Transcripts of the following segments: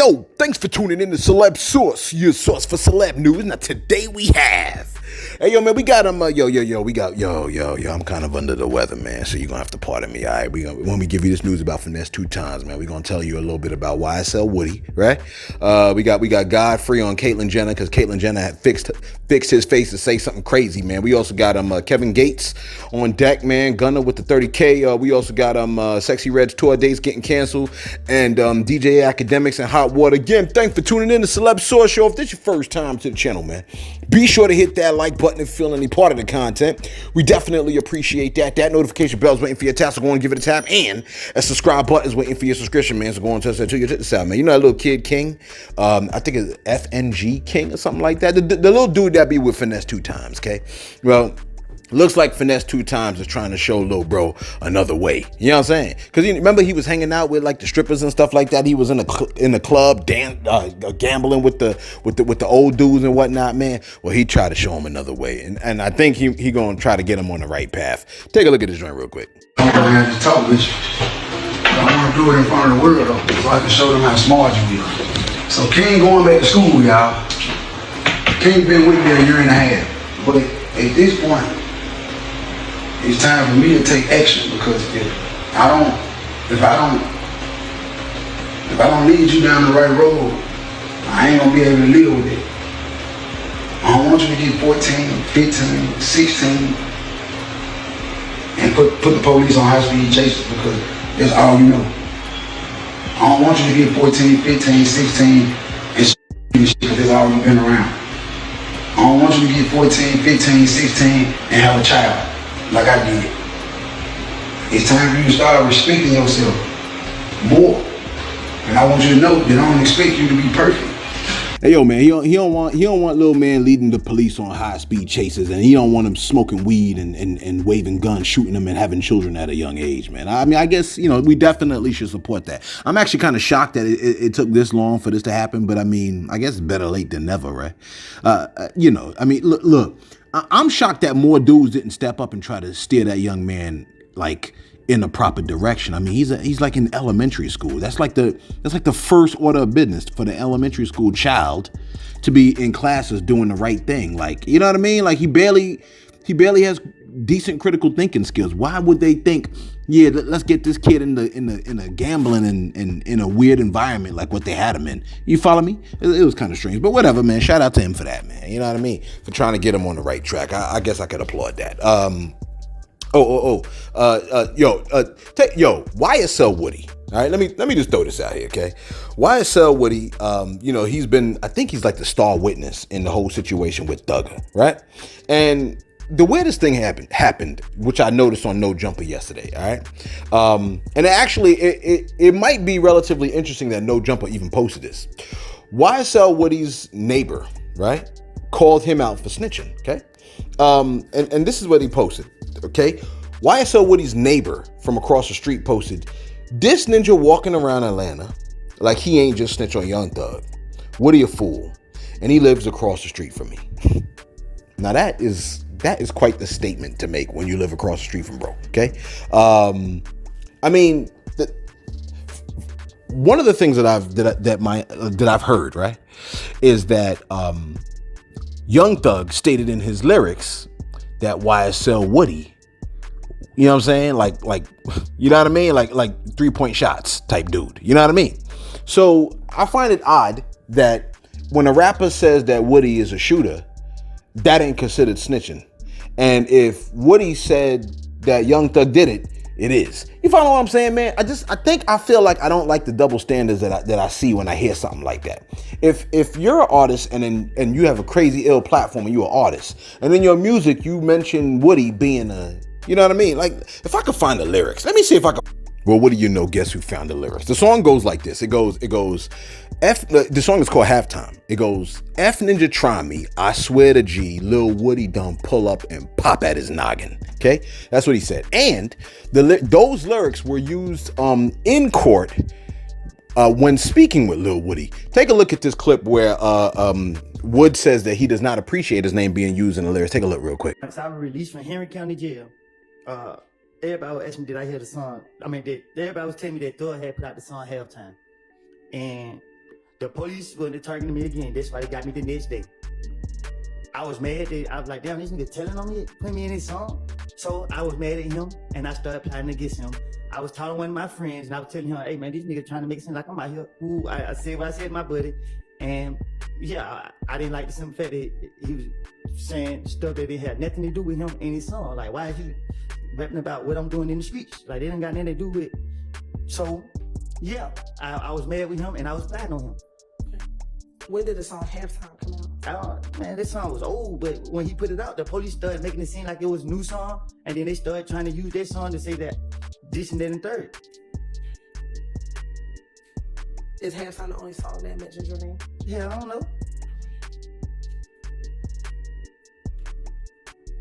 yo, thanks for tuning in to Celeb Source, your source for celeb news. Now today we have, hey yo man, we got I'm kind of under the weather, man, so you're gonna have to pardon me. All right, when we give you this news about Finesse 2 times, man, we're gonna tell you a little bit about YSL Woody, right? We got Godfrey on Caitlyn Jenner, because Caitlyn Jenner had fixed his face to say something crazy, man. We also got Kevin Gates on deck, man. Gunner with the 30K. We also got Sexy Red's tour dates getting canceled, and DJ Akademiks and Hot Water. Again, thanks for tuning in to Celeb Source Show. If this is your first time to the channel, man, be sure to hit that like button if you feel any part of the content. We definitely appreciate that. That notification bell is waiting for your tap, so go and give it a tap. And a subscribe button is waiting for your subscription, man. So go and touch that to your this out, man. You know that little kid King? I think it's FNG King or something like that. The little dude that be with Finesse 2 times, okay? Well, looks like Finesse 2 times is trying to show little bro another way. You know what I'm saying? Because remember he was hanging out with like the strippers and stuff like that. He was in the club, gambling with the old dudes and whatnot, man. Well, he tried to show him another way, and I think he gonna try to get him on the right path. Take a look at this joint real quick. I don't have to talk with you. I want to do it in front of the world though, so I can show them how smart you are. So King going back to school, y'all. King been with me a year and a half, but at this point, it's time for me to take action, because if I don't lead you down the right road, I ain't gonna be able to live with it. I don't want you to get 14, 15, 16 and put the police on high-speed chases, because that's all you know. I don't want you to get 14, 15, 16 and shit, because that's all you've been around. I don't want you to get 14, 15, 16 and have a child like I did. It's time for you to start respecting yourself more. And I want you to know that I don't expect you to be perfect. Hey yo man, he don't want little man leading the police on high speed chases, and he don't want him smoking weed and waving guns, shooting them, and having children at a young age, man. I mean, I guess, we definitely should support that. I'm actually kind of shocked that it took this long for this to happen, but I mean, I guess it's better late than never, right? I mean, look, I'm shocked that more dudes didn't step up and try to steer that young man like in the proper direction. I mean, he's like in elementary school. That's like the first order of business for the elementary school child to be in classes doing the right thing. Like, you know what I mean? Like he barely has decent critical thinking skills. Why would they think, yeah, let's get this kid in the gambling and in a weird environment like what they had him in? You follow me? It was kind of strange, but whatever, man. Shout out to him for that, man. You know what I mean? For trying to get him on the right track. I guess I could applaud that. YSL Woody. All right, let me just throw this out here, okay? YSL Woody, I think he's like the star witness in the whole situation with Thugger, right? And the weirdest thing happened, which I noticed on No Jumper yesterday, all right? And it might be relatively interesting that No Jumper even posted this. YSL Woody's neighbor, right, called him out for snitching, okay? And this is what he posted, okay? YSL Woody's neighbor from across the street posted, "This ninja walking around Atlanta like he ain't just snitch on Young Thug. Woody a fool, and he lives across the street from me." Now that is quite the statement to make when you live across the street from bro, okay? I mean, one of the things that I've heard, right, is that Young Thug stated in his lyrics that YSL Woody, you know what I'm saying? Like, you know what I mean? Like 3-point shots type dude. You know what I mean? So I find it odd that when a rapper says that Woody is a shooter, that ain't considered snitching. And if Woody said that Young Thug did it, it is. You follow what I'm saying, man? I feel like I don't like the double standards that I see when I hear something like that. If you're an artist and you have a crazy ill platform and you're an artist, and in your music you mention Woody being a, you know what I mean? Like, if I could find the lyrics, let me see if I can. Well, what do you know? Guess who found the lyrics? The song goes like this. It goes, the song is called Halftime. It goes, "F Ninja try me, I swear to G, Lil Woody done pull up and pop at his noggin." Okay? That's what he said. And those lyrics were used in court when speaking with Lil Woody. Take a look at this clip where Wood says that he does not appreciate his name being used in the lyrics. Take a look real quick. I was released from Henry County Jail. Everybody was asking me, did I hear the song? Everybody was telling me that Thug had put out the song Halftime. And The police were targeting me again. That's why they got me the next day. I was mad. I was like, damn, this nigga telling on me, put me in his song. So I was mad at him, and I started plotting against him. I was talking to one of my friends, and I was telling him, hey, man, this nigga trying to make it seem like I'm out here. Ooh, I said what I said to my buddy. And yeah, I didn't like the simple fact that he was saying stuff that it had nothing to do with him in his song. Like, why is he rapping about what I'm doing in the streets? Like, they didn't got nothing to do with it. So, yeah, I was mad with him, and I was plotting on him. When did the song Halftime come out? Man, this song was old, but when he put it out, the police started making it seem like it was a new song, and then they started trying to use that song to say that this and that and third. Is Halftime the only song that mentions your name? Yeah, I don't know.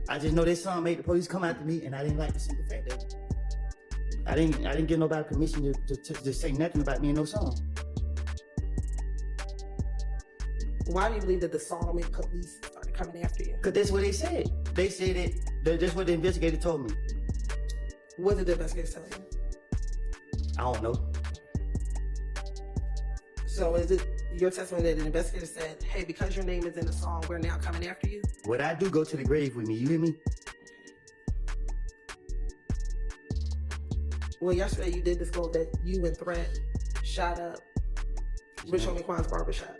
I just know this song made the police come after me, and I didn't like the simple fact that I didn't give nobody permission to say nothing about me in no song. Why do you believe that the song made police started coming after you? Because that's what they said. They said that's what the investigator told me. What did the investigators tell you? I don't know. So is it your testimony that the investigator said, hey, because your name is in the song, we're now coming after you? What I do, go to the grave with me, you hear me? Well, yesterday you did disclose that you and Threat shot up Rich Homie Quan's barbershop.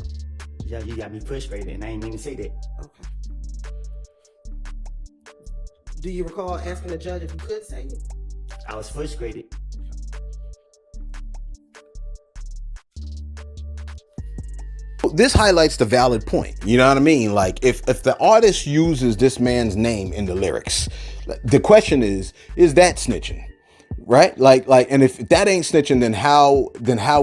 Yeah, you got me frustrated, and I ain't mean to say that. Okay. Do you recall asking the judge if you could say it? I was frustrated. This highlights the valid point. You know what I mean? Like, if the artist uses this man's name in the lyrics, the question is that snitching? Right? Like, and if that ain't snitching, then how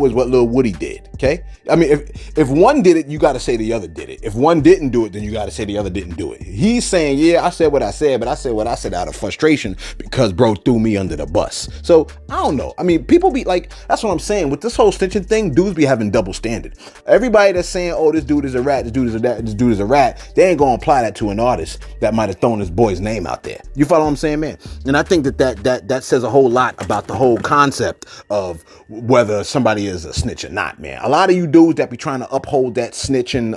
is what Lil Woody did? Okay? I mean, if one did it, you got to say the other did it. If one didn't do it, then you got to say the other didn't do it. He's saying, yeah, I said what I said, but I said what I said out of frustration because bro threw me under the bus. So I don't know. I mean, people be like, that's what I'm saying. With this whole snitching thing, dudes be having double standard. Everybody that's saying, oh, this dude is a rat, this dude is a rat, this dude is a rat, they ain't gonna apply that to an artist that might have thrown his boy's name out there. You follow what I'm saying, man? And I think that says a whole lot about the whole concept of whether somebody is a snitch or not, man. A lot of you dudes that be trying to uphold that snitching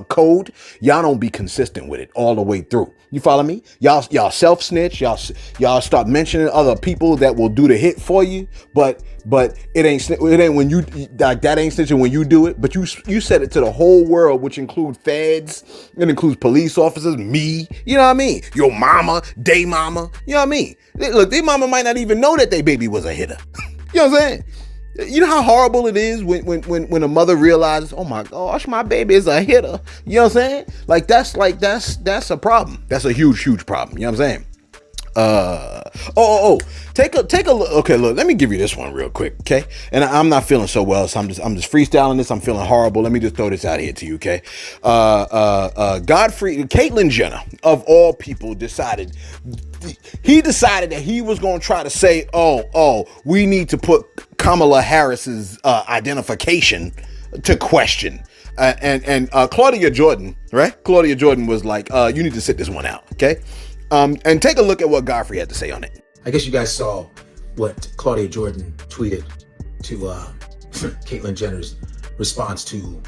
code, y'all don't be consistent with it all the way through. You follow me? Y'all self snitch. Y'all start mentioning other people that will do the hit for you, but it ain't when you like that ain't snitching when you do it. But you said it to the whole world, which includes feds, it includes police officers, me. You know what I mean? Your mama, day mama. You know what I mean? Look, their mama might not even know that their baby was a hitter. You know what I'm saying? You know how horrible it is when a mother realizes, oh my gosh, my baby is a hitter. You know what I'm saying? That's a problem. That's a huge problem. You know what I'm saying? Take a look. Okay, look, let me give you this one real quick, okay? And I'm not feeling so well, so I'm just freestyling this. I'm feeling horrible. Let me just throw this out here to you, okay? Caitlyn Jenner, of all people, decided that he was going to try to say, we need to put Kamala Harris's identification to question. And Claudia Jordan, right? Claudia Jordan was like, you need to sit this one out, okay? And take a look at what Godfrey had to say on it. I guess you guys saw what Claudia Jordan tweeted to Caitlyn Jenner's response to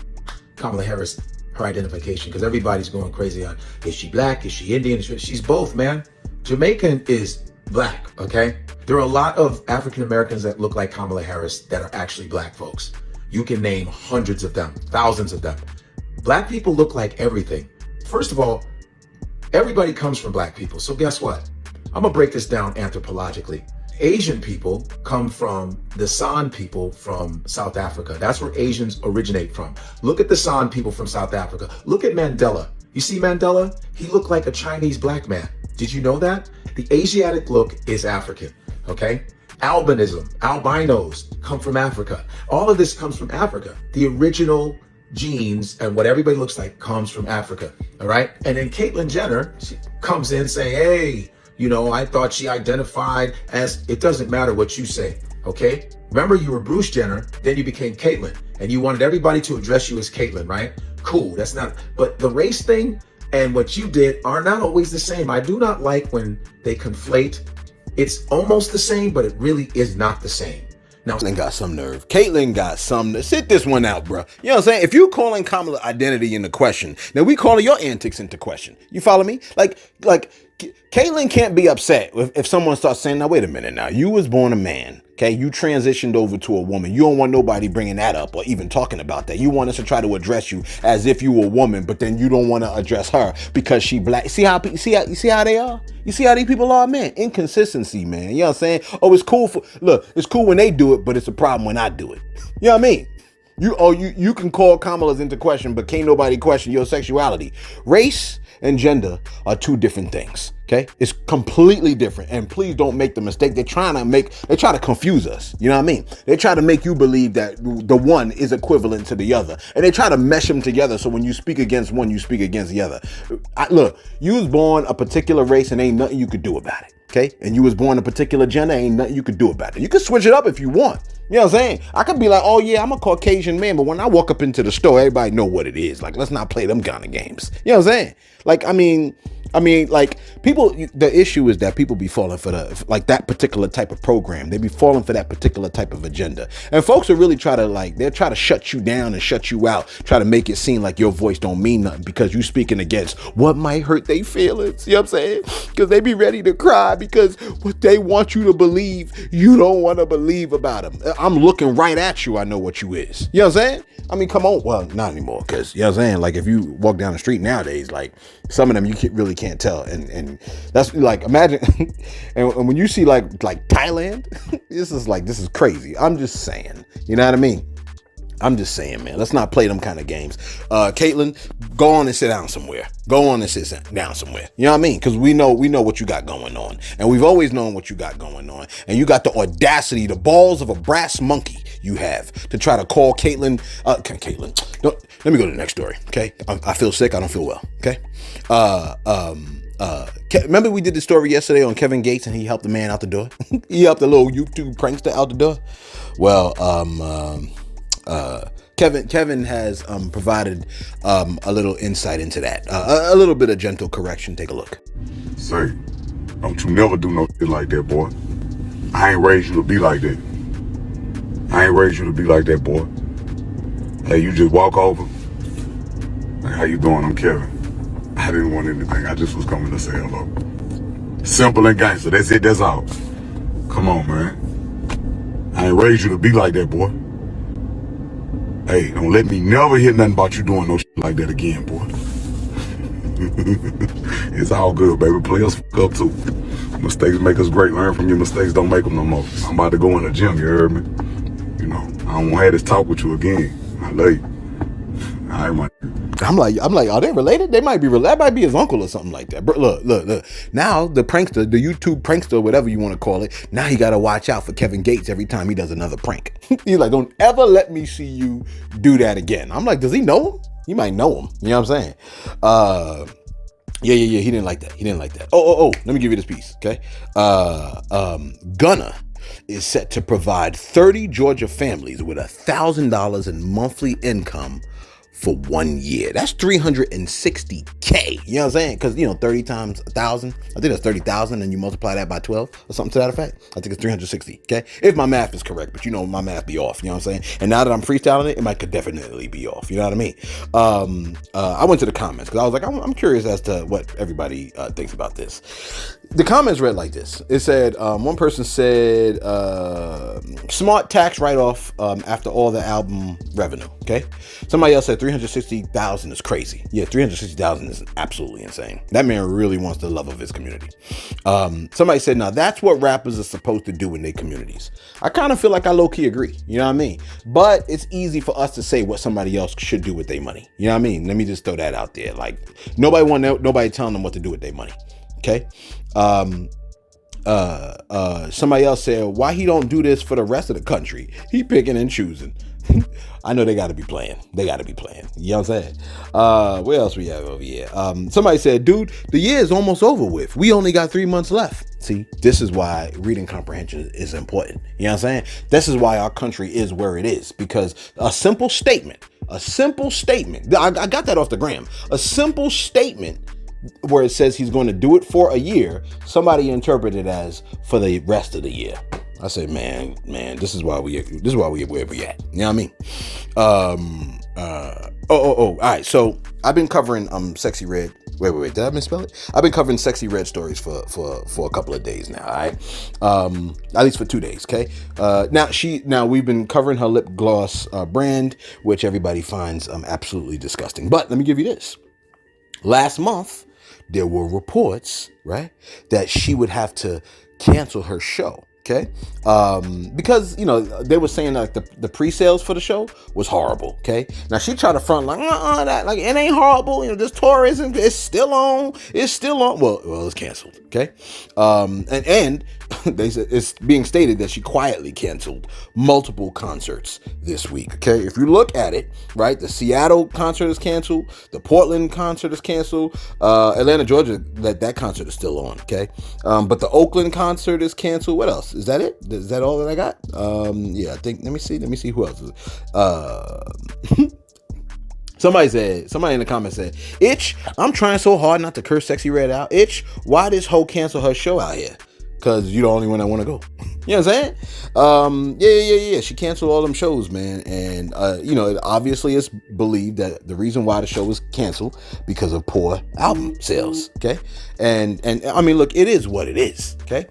Kamala Harris, her identification, because everybody's going crazy on, is she black? Is she Indian? She's both, man. Jamaican is black, okay? There are a lot of African Americans that look like Kamala Harris that are actually black folks. You can name hundreds of them, thousands of them. Black people look like everything. First of all, everybody comes from black people. So guess what? I'm gonna break this down anthropologically. Asian people come from the San people from South Africa. That's where Asians originate from. Look at the San people from South Africa. Look at Mandela. You see Mandela? He looked like a Chinese black man. Did you know that? The Asiatic look is African, okay? Albinism, albinos come from Africa. All of this comes from Africa. The original genes and what everybody looks like comes from Africa, all right? And then Caitlyn Jenner, she comes in saying, hey, I thought she identified as, it doesn't matter what you say, okay? Remember, you were Bruce Jenner, then you became Caitlyn, and you wanted everybody to address you as Caitlyn, right? Cool, that's not, but the race thing and what you did are not always the same. I do not like when they conflate. It's almost the same, but it really is not the same. Now, Caitlyn got some nerve. Caitlyn got some. Sit this one out, bro. You know what I'm saying? If you calling Kamala identity into question, then we calling your antics into question. You follow me? Like Caitlyn can't be upset if someone starts saying, "Now wait a minute. Now you was born a man, okay? You transitioned over to a woman. You don't want nobody bringing that up or even talking about that. You want us to try to address you as if you were a woman, but then you don't want to address her because she black. See how they are? You see how these people are, man? Inconsistency, man. You know what I'm saying? Oh, it's cool it's cool when they do it, but it's a problem when I do it. You know what I mean? You can call Kamala's into question, but can't nobody question your sexuality. Race and gender are two different things. Okay, it's completely different. And please don't make the mistake. They try to confuse us. You know what I mean? They try to make you believe that the one is equivalent to the other, and they try to mesh them together. So when you speak against one, you speak against the other. Look, you was born a particular race, and ain't nothing you could do about it. Okay, and you was born a particular gender, ain't nothing you could do about it. You can switch it up if you want. You know what I'm saying? I could be like, oh yeah, I'm a Caucasian man, but when I walk up into the store, everybody know what it is. Like, let's not play them kind of games. You know what I'm saying? Like, I mean, like people, the issue is that people be falling for that particular type of program. They be falling for that particular type of agenda. And folks are really they'll try to shut you down and shut you out, try to make it seem like your voice don't mean nothing because you speaking against what might hurt their feelings. You know what I'm saying? Because they be ready to cry because what they want you to believe, you don't want to believe about them. I'm looking right at you. I know what you is. You know what I'm saying? I mean, come on. Well, not anymore. Because, you know what I'm saying? Like, if you walk down the street nowadays, like, some of them you really can't tell. And that's like, imagine. and when you see like Thailand, this is crazy. I'm just saying. You know what I mean? I'm just saying, man, let's not play them kind of games. Caitlyn, go on and sit down somewhere. Go on and sit down somewhere. You know what I mean? Because we know what you got going on. And we've always known what you got going on. And you got the audacity, the balls of a brass monkey you have to try to call Caitlyn. Caitlyn, let me go to the next story, okay? I feel sick. I don't feel well, okay? Remember we did the story yesterday on Kevin Gates and he helped the man out the door? He helped the little YouTube prankster out the door? Well, Kevin has provided a little insight into that. A little bit of gentle correction. Take a look. Say, don't you never do no shit like that, boy. I ain't raised you to be like that. I ain't raised you to be like that, boy. Hey, you just walk over. Hey, how you doing? I'm Kevin. I didn't want anything. I just was coming to say hello. Simple and gangster. That's it. That's all. Come on, man. I ain't raised you to be like that, boy. Hey, don't let me never hear nothing about you doing no shit like that again, boy. It's all good, baby. Players fuck up too. Mistakes make us great. Learn from your mistakes. Don't make them no more. I'm about to go in the gym. You heard me? You know, I don't want to have this talk with you again. I love you. All right, man. I'm like, are they related? They might be related. That might be his uncle or something like that. But look. Now the prankster, the YouTube prankster, whatever you want to call it, now he got to watch out for Kevin Gates every time he does another prank. He's like, don't ever let me see you do that again. I'm like, does he know him? He might know him. You know what I'm saying? Yeah. He didn't like that. Oh. Let me give you this piece. Okay. Gunna is set to provide 30 Georgia families with $1,000 in monthly income for 1 year. That's $360K. You know what I'm saying? Because, 30 times 1,000, I think that's 30,000, and you multiply that by 12 or something to that effect. I think it's 360. Okay. If my math is correct, but my math be off. You know what I'm saying? And now that I'm freestyling it, might could definitely be off. You know what I mean? I went to the comments because I was like, I'm curious as to what everybody thinks about this. The comments read like this. It said, one person said, smart tax write-off after all the album revenue. Okay. Somebody else said 360,000 is crazy. Yeah, 360,000 is absolutely insane. That man really wants the love of his community. Somebody said, now that's what rappers are supposed to do in their communities. I kind of feel like I low-key agree. You know what I mean? But it's easy for us to say what somebody else should do with their money. You know what I mean? Let me just throw that out there. Like, nobody telling them what to do with their money. Okay. Somebody else said, why he don't do this for the rest of the country? He picking and choosing. I know they got to be playing. You know what I'm saying? What else we have over here? Somebody said, dude, the year is almost over with. We only got 3 months left. See, this is why reading comprehension is important. You know what I'm saying? This is why our country is where it is, because a simple statement, I got that off the gram. A simple statement where it says he's going to do it for a year, somebody interpreted as for the rest of the year. I say, man, this is why we where we at. You know what I mean? All right. So I've been covering Sexy Red. Wait. Did I misspell it? I've been covering Sexy Red stories for a couple of days now. All right. At least for 2 days. Okay. Now we've been covering her lip gloss brand, which everybody finds absolutely disgusting. But let me give you this. Last month, there were reports, right, that she would have to cancel her show. Okay, because they were saying like the pre-sales for the show was horrible. Okay, now she tried to front like that like it ain't horrible. This tour isn't. It's still on. Well, it's canceled. Okay, and they said it's being stated that she quietly canceled multiple concerts this week. Okay, if you look at it, right, the Seattle concert is canceled. The Portland concert is canceled. Atlanta, Georgia, that concert is still on. Okay, but the Oakland concert is canceled. What else? Is that it? Is that all that I got? Yeah, I think. Let me see who else. Somebody in the comments said, Itch, I'm trying so hard not to curse Sexy Red out. Itch, why this hoe cancel her show out here? Because you're the only one that want to go. You know what I'm saying? Yeah. She canceled all them shows, man. And, obviously it's believed that the reason why the show was canceled because of poor album sales. Okay. And I mean, look, it is what it is. Okay.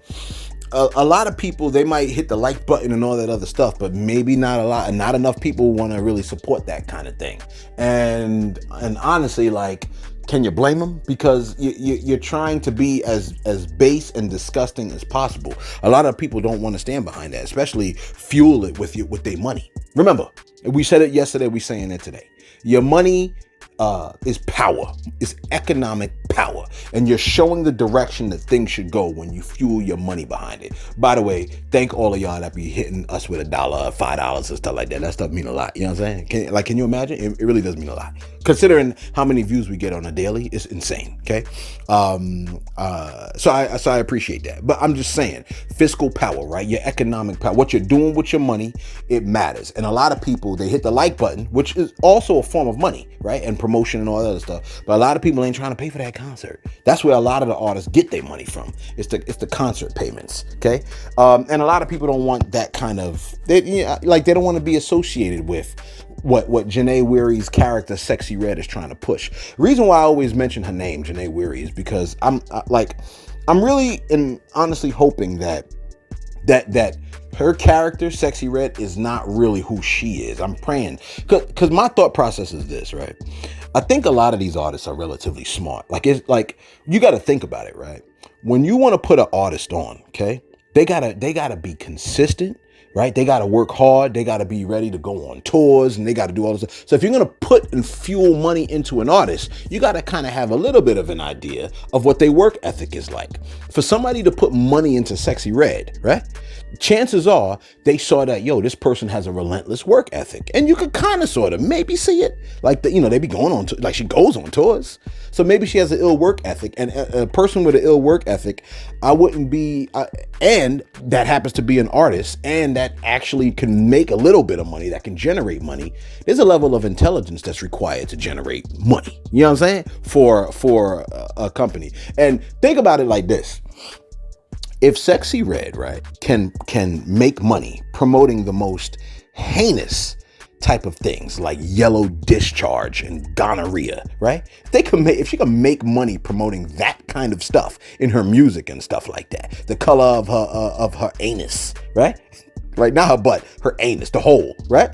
A lot of people, they might hit the like button and all that other stuff, but maybe not enough people want to really support that kind of thing. And honestly, like, can you blame them? Because you're trying to be as base and disgusting as possible. A lot of people don't want to stand behind that, especially fuel it with their money. Remember, we said it yesterday, we're saying it today. Your money is power, is economic power, and you're showing the direction that things should go when you fuel your money behind it. By the way, thank all of y'all that be hitting us with $1, $5 and stuff like that. That stuff mean a lot. You know what I'm saying? Can you imagine? It really does mean a lot. Considering how many views we get on a daily, it's insane. Okay. So I appreciate that. But I'm just saying, fiscal power, right? Your economic power, what you're doing with your money, it matters. And a lot of people, they hit the like button, which is also a form of money, right? And promotion and all that other stuff. But a lot of people ain't trying to pay for that concert. That's where a lot of the artists get their money from. It's the concert payments. Okay. And a lot of people don't want that kind of, they don't want to be associated with what Janae Weary's character Sexy Red is trying to push. The reason why I always mention her name, Janae Weary, is because I'm really and honestly hoping that her character Sexy Red is not really who she is. I'm praying, because my thought process is this, right? I think a lot of these artists are relatively smart. Like, it's like, you got to think about it, right? When you want to put an artist on, okay, they gotta be consistent. Right? They got to work hard. They got to be ready to go on tours, and they got to do all this stuff. So if you're going to put and fuel money into an artist, you got to kind of have a little bit of an idea of what their work ethic is like. For somebody to put money into Sexy Red, right? Chances are they saw that, this person has a relentless work ethic, and you could kind of sort of maybe see it. Like, they be going on, like, she goes on tours. So maybe she has an ill work ethic, and a person with an ill work ethic, I wouldn't be, and that happens to be an artist, and that actually can make a little bit of money, that can generate money. There's a level of intelligence that's required to generate money. You know what I'm saying? For a company. And think about it like this. If Sexy Red, right, can make money promoting the most heinous type of things like yellow discharge and gonorrhea, right? If she can make money promoting that kind of stuff in her music and stuff like that, the color of her anus, right? Like, not her butt, her anus, the hole, right?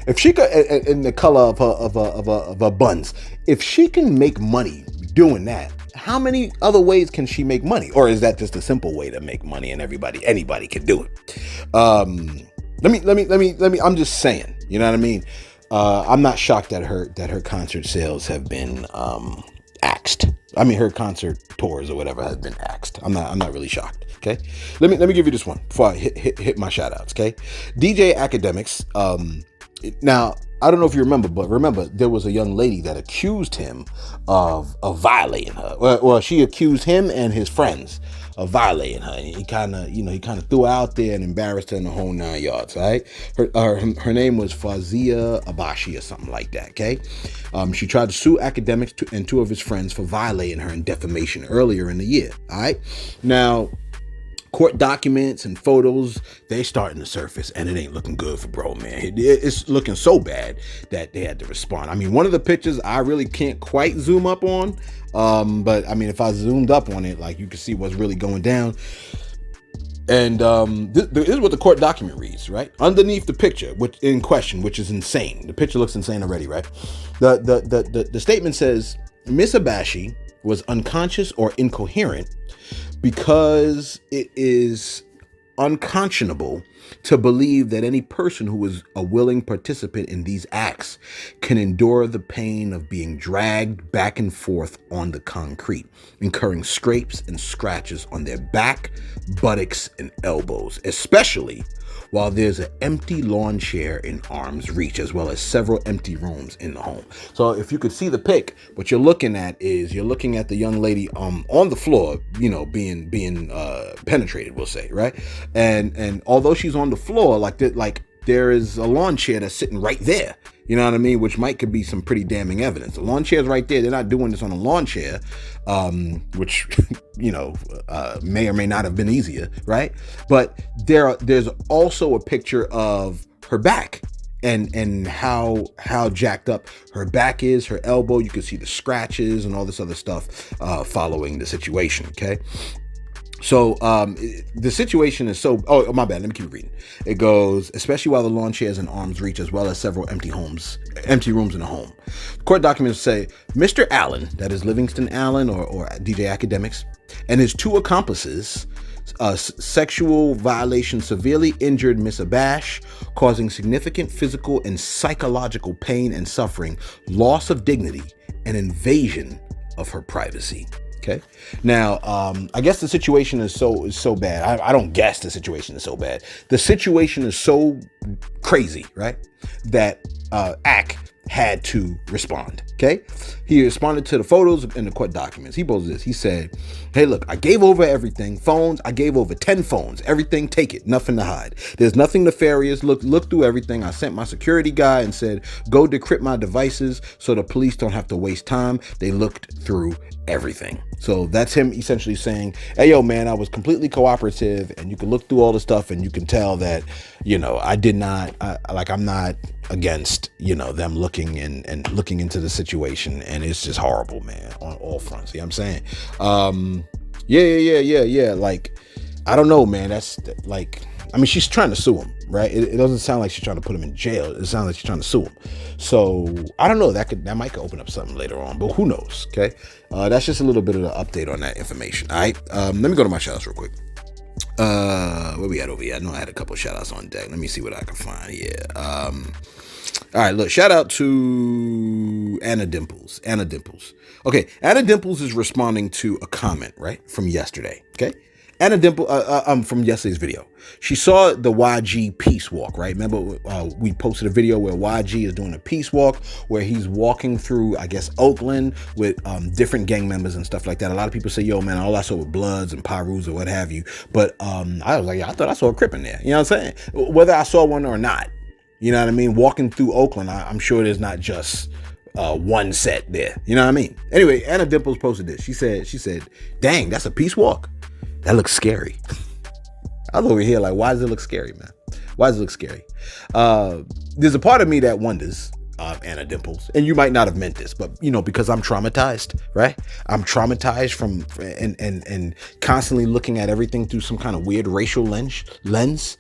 If she could, in the color of her buns, if she can make money doing that, how many other ways can she make money? Or is that just a simple way to make money and anybody can do it? Let me, I'm just saying, you know what I mean? I'm not shocked that her concert sales have been, axed. I mean, her concert tours or whatever has been axed. I'm not really shocked. Okay. Let me give you this one before I hit my shout outs. Okay. DJ Akademiks. Now, I don't know if you remember, there was a young lady that accused him of violating her. Well, she accused him and his friends of violating her. And he kind of threw her out there and embarrassed her in the whole 9 yards. Right? Her name was Fazia Abashi or something like that. Okay. She tried to sue Akademiks and 2 of his friends for violating her in defamation earlier in the year. All right. Now, court documents and photos, they starting to surface, and it ain't looking good for bro, man. It's looking so bad that they had to respond. I mean, one of the pictures I really can't quite zoom up on, but I mean, if I zoomed up on it, like, you can see what's really going down. And this is what the court document reads, right? Underneath the picture, which in question, which is insane. The picture looks insane already, right? The statement says Miss Abashi was unconscious or incoherent because it is unconscionable to believe that any person who is a willing participant in these acts can endure the pain of being dragged back and forth on the concrete, incurring scrapes and scratches on their back, buttocks, and elbows, especially while there's an empty lawn chair in arm's reach, as well as several empty rooms in the home. So if you could see the pic, what you're looking at is you're looking at the young lady on the floor, you know, being penetrated, we'll say, right? And although she's on the floor, like there is a lawn chair that's sitting right there. You know what I mean? Which could be some pretty damning evidence. The lawn chair's right there. They're not doing this on a lawn chair, which, you know, may or may not have been easier, right? But there's also a picture of her back and how jacked up her back is, her elbow. You can see the scratches and all this other stuff following the situation, okay? So the situation is so, oh, my bad, let me keep reading. It goes, especially while the lawn chair is in arm's reach, as well as several empty rooms in the home. Court documents say Mr. Allen, that is Livingston Allen or DJ Akademiks, and his two accomplices, sexual violation severely injured Miss Abash, causing significant physical and psychological pain and suffering, loss of dignity, and invasion of her privacy. Okay. Now, I guess the situation is so bad. I don't guess the situation is so bad. The situation is so crazy, right? That Ak had to respond. Okay. He responded to the photos and the court documents. He posted this. He said, hey, look, I gave over everything. Phones, I gave over 10 phones. Everything, take it. Nothing to hide. There's nothing nefarious. Look through everything. I sent my security guy and said, go decrypt my devices so the police don't have to waste time. They looked through everything. So that's him essentially saying, hey, yo, man, I was completely cooperative, and you can look through all the stuff and you can tell that, you know, I'm not against, you know, them looking and looking into the situation, and it's just horrible, man, on all fronts. You know what I'm saying? Yeah. Like, I don't know, man. That's like, I mean, she's trying to sue him, right? It doesn't sound like she's trying to put him in jail. It sounds like she's trying to sue him. So I don't know. That might open up something later on, but who knows? Okay. That's just a little bit of an update on that information. All right. Let me go to my shout outs real quick. Where we at over here? I know I had a couple of shout outs on deck. Let me see what I can find here. All right, look, shout out to Anna Dimples. Okay, Anna Dimples is responding to a comment, right, from yesterday, okay? Anna Dimple, from yesterday's video. She saw the YG peace walk, right? Remember, we posted a video where YG is doing a peace walk, where he's walking through, I guess, Oakland with different gang members and stuff like that. A lot of people say, yo, man, all I saw were Bloods and Pyrus or what have you. But I was like, yeah, I thought I saw a Crip in there. You know what I'm saying? Whether I saw one or not, you know what I mean? Walking through Oakland, I'm sure there's not just one set there. You know what I mean? Anyway, Anna Dimples posted this. She said, dang, that's a peace walk? That looks scary. I was over here like, why does it look scary, man? Why does it look scary? There's a part of me that wonders, Anna Dimples, and you might not have meant this, but, you know, because I'm traumatized, right? I'm traumatized from and constantly looking at everything through some kind of weird racial lens.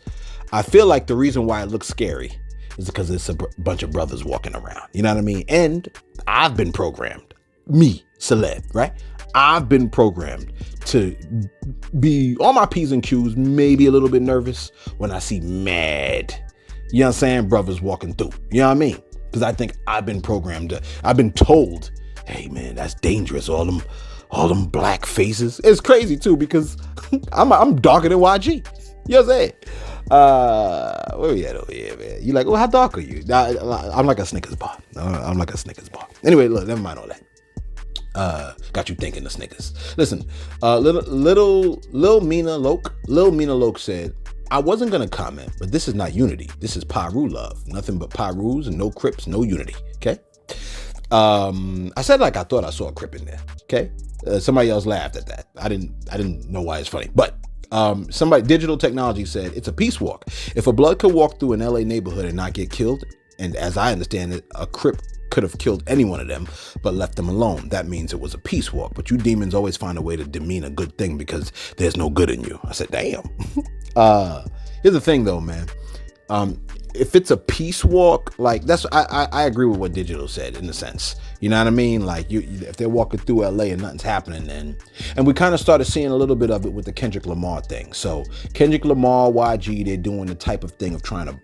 I feel like the reason why it looks scary is because it's a bunch of brothers walking around. You know what I mean? And I've been programmed, me, Celeb, right? I've been programmed to be on my P's and Q's, maybe a little bit nervous when I see mad, you know what I'm saying, brothers walking through. You know what I mean? Because I think I've been programmed. I've been told, hey, man, that's dangerous. All them black faces. It's crazy, too, because I'm darker than YG. You know what I'm saying? Where we at over here, man? You like, well, how dark are you? I'm like a Snickers bar. Anyway, look, never mind all that. Got you thinking the Snickers. Listen, Lil Mina Loke said, I wasn't gonna comment, but this is not unity. This is Pyru love. Nothing but Pyrus and no Crips, no unity. Okay. I said like I thought I saw a Crip in there. Okay. Somebody else laughed at that. I didn't know why it's funny, but Somebody, Digital Technology said, it's a peace walk. If a blood could walk through an LA neighborhood and not get killed, and as I understand it, a Crip could have killed any one of them, but left them alone, that means it was a peace walk. But you demons always find a way to demean a good thing because there's no good in you. I said, damn. Here's the thing though, man. If it's a peace walk, like that's, I agree with what Digital said in a sense. You know what I mean? Like if they're walking through LA and nothing's happening, then, and we kind of started seeing a little bit of it with the Kendrick Lamar thing. So Kendrick Lamar, YG, they're doing the type of thing of trying to,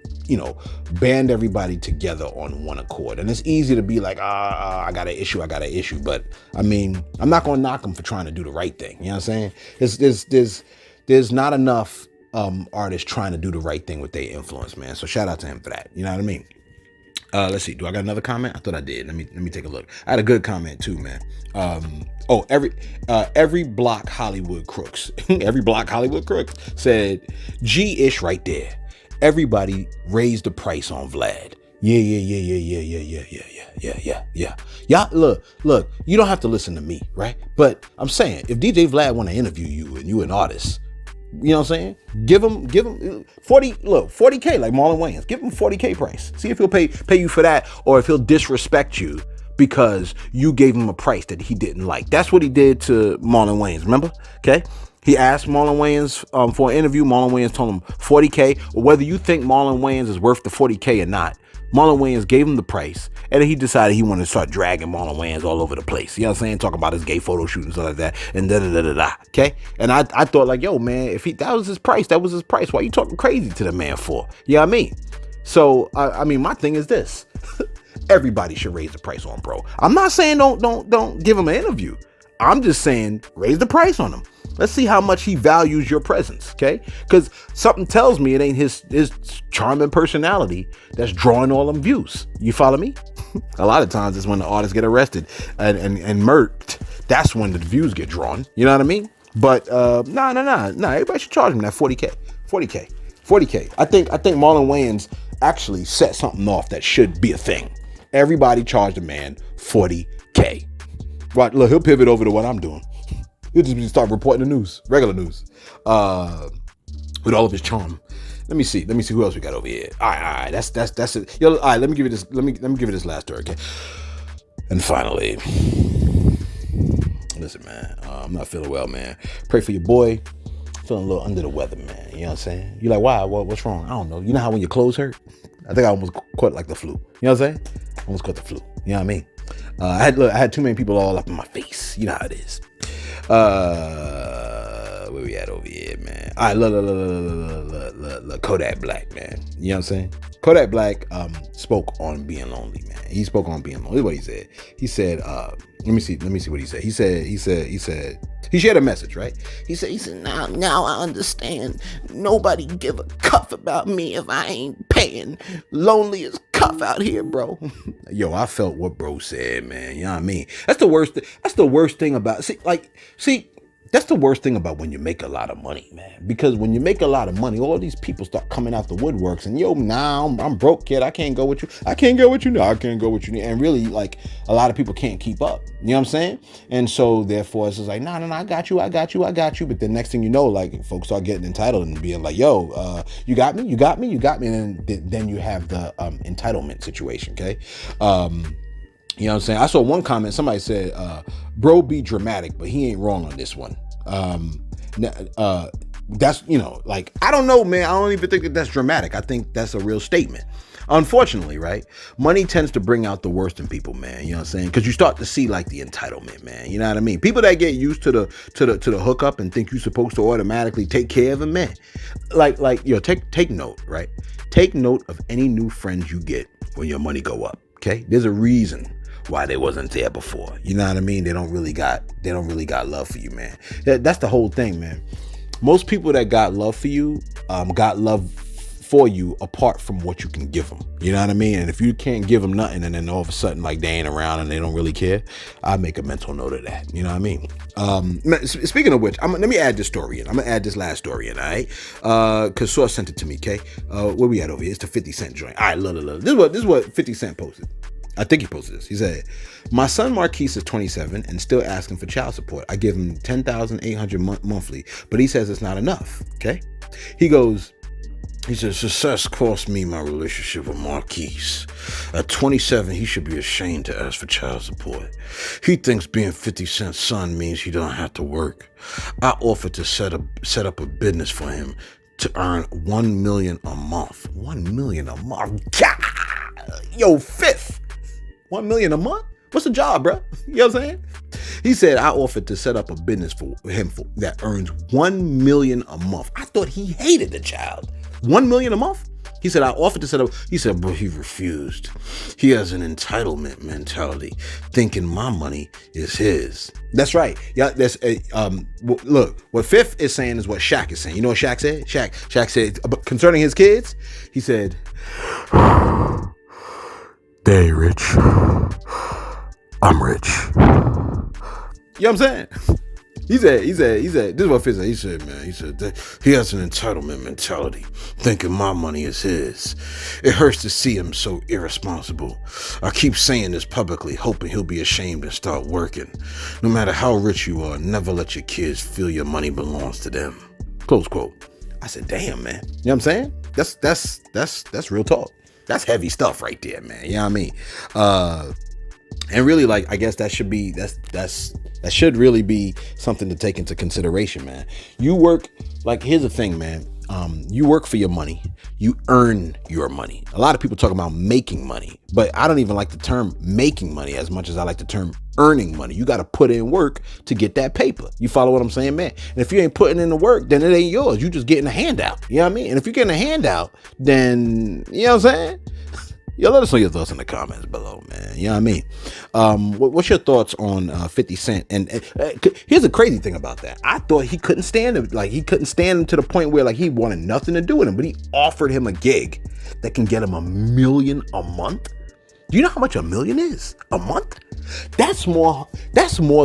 band everybody together on one accord. And it's easy to be like, I got an issue. But I mean, I'm not going to knock them for trying to do the right thing. You know what I'm saying? There's not enough artists trying to do the right thing with their influence, man. So shout out to him for that. You know what I mean? Let's see. Do I got another comment? I thought I did. Let me take a look. I had a good comment too, man. Every block Hollywood crooks. Every block Hollywood crooks said G-ish right there. Everybody raised the price on Vlad. Yeah. Y'all, look, you don't have to listen to me, right? But I'm saying, if DJ Vlad want to interview you and you an artist, you know what I'm saying? Give him 40K like Marlon Wayans. Give him 40K price. See if he'll pay you for that, or if he'll disrespect you because you gave him a price that he didn't like. That's what he did to Marlon Wayans, remember? Okay? He asked Marlon Wayans for an interview. Marlon Wayans told him 40K, or whether you think Marlon Wayans is worth the 40K or not. Marlon Wayans gave him the price, and then he decided he wanted to start dragging Marlon Wayans all over the place. You know what I'm saying? Talking about his gay photo shoot and stuff like that, and da-da-da-da-da, okay? And I thought like, yo, man, if that was his price, why you talking crazy to the man for? You know what I mean? So, I mean, my thing is this. Everybody should raise the price on bro. I'm not saying don't give him an interview. I'm just saying raise the price on him. Let's see how much he values your presence, okay? Because something tells me it ain't his charming personality that's drawing all them views. You follow me? A lot of times it's when the artists get arrested and murked. That's when the views get drawn. You know what I mean? But no. Everybody should charge him that 40K. 40K. I think Marlon Wayans actually set something off that should be a thing. Everybody charge the man 40K. Right, look, he'll pivot over to what I'm doing. He'll just start reporting the news, regular news, with all of his charm. Let me see who else we got over here. All right, that's it. Yo, all right, let me give it this. Let me give it this last story, okay? And finally, listen, man, I'm not feeling well, man. Pray for your boy. Feeling a little under the weather, man. You know what I'm saying? You're like, why? What's wrong? I don't know. You know how when your clothes hurt? I think I almost caught like the flu. You know what I'm saying? Almost caught the flu. You know what I mean? I had too many people all up in my face. You know how it is. Where we at over here, man? All right, look, Kodak Black, man. You know what I'm saying? Kodak Black spoke on being lonely, man. He spoke on being lonely. This is what he said. He said, let me see what he said. He said he shared a message, right? He said, now I understand. Nobody give a cuff about me if I ain't paying. Lonely as cuff out here, bro. Yo, I felt what bro said, man. You know what I mean? That's the worst thing about, that's the worst thing about when you make a lot of money, man. Because when you make a lot of money, all these people start coming out the woodworks and I'm broke, kid. I can't go with you. I can't go with you. No, I can't go with you. And really, like, a lot of people can't keep up. You know what I'm saying? And so therefore it's just like, no, I got you. But the next thing you know, like, folks start getting entitled and being like, yo, you got me. And then you have the entitlement situation. Okay. You know what I'm saying? I saw one comment. Somebody said, bro be dramatic, but he ain't wrong on this one. That's, like, I don't know, man. I don't even think that's dramatic. I think that's a real statement. Unfortunately, right? Money tends to bring out the worst in people, man. You know what I'm saying? Because you start to see like the entitlement, man. You know what I mean? People that get used to the hookup and think you're supposed to automatically take care of them, man. Like, take note, right? Take note of any new friends you get when your money go up. Okay? There's a reason why they wasn't there before. You know what I mean? They don't really got love for you, man. That's the whole thing, man. Most people that got love for you, got love for you apart from what you can give them. You know what I mean? And if you can't give them nothing and then all of a sudden like they ain't around and they don't really care, I make a mental note of that. You know what I mean? Speaking of which, let me add this story in. I'm gonna add this last story in, all right? Cause Source sent it to me, okay? Where we at over here? It's the 50 Cent joint. All right, look. This is what 50 Cent posted. I think he posted this. He said, my son Marquise is 27 and still asking for child support. I give him $10,800 monthly, but he says it's not enough. Okay. He says, success cost me my relationship with Marquise. At 27, he should be ashamed to ask for child support. He thinks being 50 Cent's son means he don't have to work. I offered to set up a business for him to earn $1 million a month. $1 million a month. God! Yo, fifth. $1 million a month? What's the job, bro? You know what I'm saying? He said, I offered to set up a business for him that earns $1 million a month. I thought he hated the child. $1 million a month? He said, I offered to set up. He said, but he refused. He has an entitlement mentality, thinking my money is his. That's right. Yeah, that's look, what Fifth is saying is what Shaq is saying. You know what Shaq said? Shaq said concerning his kids, he said, they ain't rich. I'm rich. You know what I'm saying? He said, this is what Fitz said. He said, he has an entitlement mentality, thinking my money is his. It hurts to see him so irresponsible. I keep saying this publicly, hoping he'll be ashamed and start working. No matter how rich you are, never let your kids feel your money belongs to them. Close quote. I said, damn, man. You know what I'm saying? That's real talk. That's heavy stuff right there, man. You know what I mean? And really, like, I guess that should really be something to take into consideration, man. You work, like, here's the thing, man. You work for your money. You earn your money. A lot of people talk about making money, but I don't even like the term making money as much as I like the term earning money. You got to put in work to get that paper. You follow what I'm saying, man? And if you ain't putting in the work, then it ain't yours. You just getting a handout. You know what I mean? And if you're getting a handout, then, you know what I'm saying? Yo, let us know your thoughts in the comments below, man. You know what I mean? What's your thoughts on 50 Cent? And here's the crazy thing about that. I thought he couldn't stand him. Like, he couldn't stand him to the point where, like, he wanted nothing to do with him. But he offered him a gig that can get him $1 million a month. Do you know how much $1 million is a month? That's more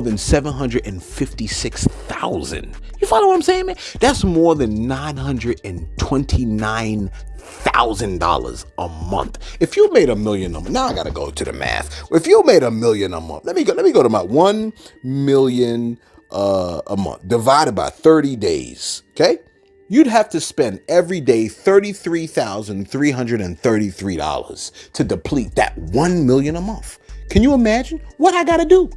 than 756,000. You follow what I'm saying, man? That's more than $929,000 a month. If you made $1 million a month, now I gotta go to the math. If you made $1 million a month, let me go to my 1 million a month divided by 30 days. Okay, you'd have to spend every day $33,333 to deplete that 1 million a month. Can you imagine what I gotta do?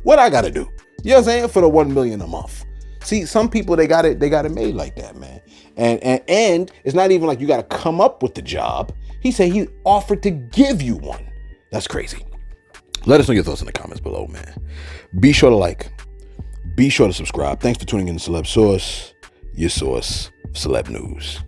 You know what I'm saying? For the 1 million a month. See, some people, they got it made like that, man. And it's not even like you got to come up with the job. He said he offered to give you one. That's crazy. Let us know your thoughts in the comments below, man. Be sure to like. Be sure to subscribe. Thanks for tuning in to Celeb Source, your source for celeb news.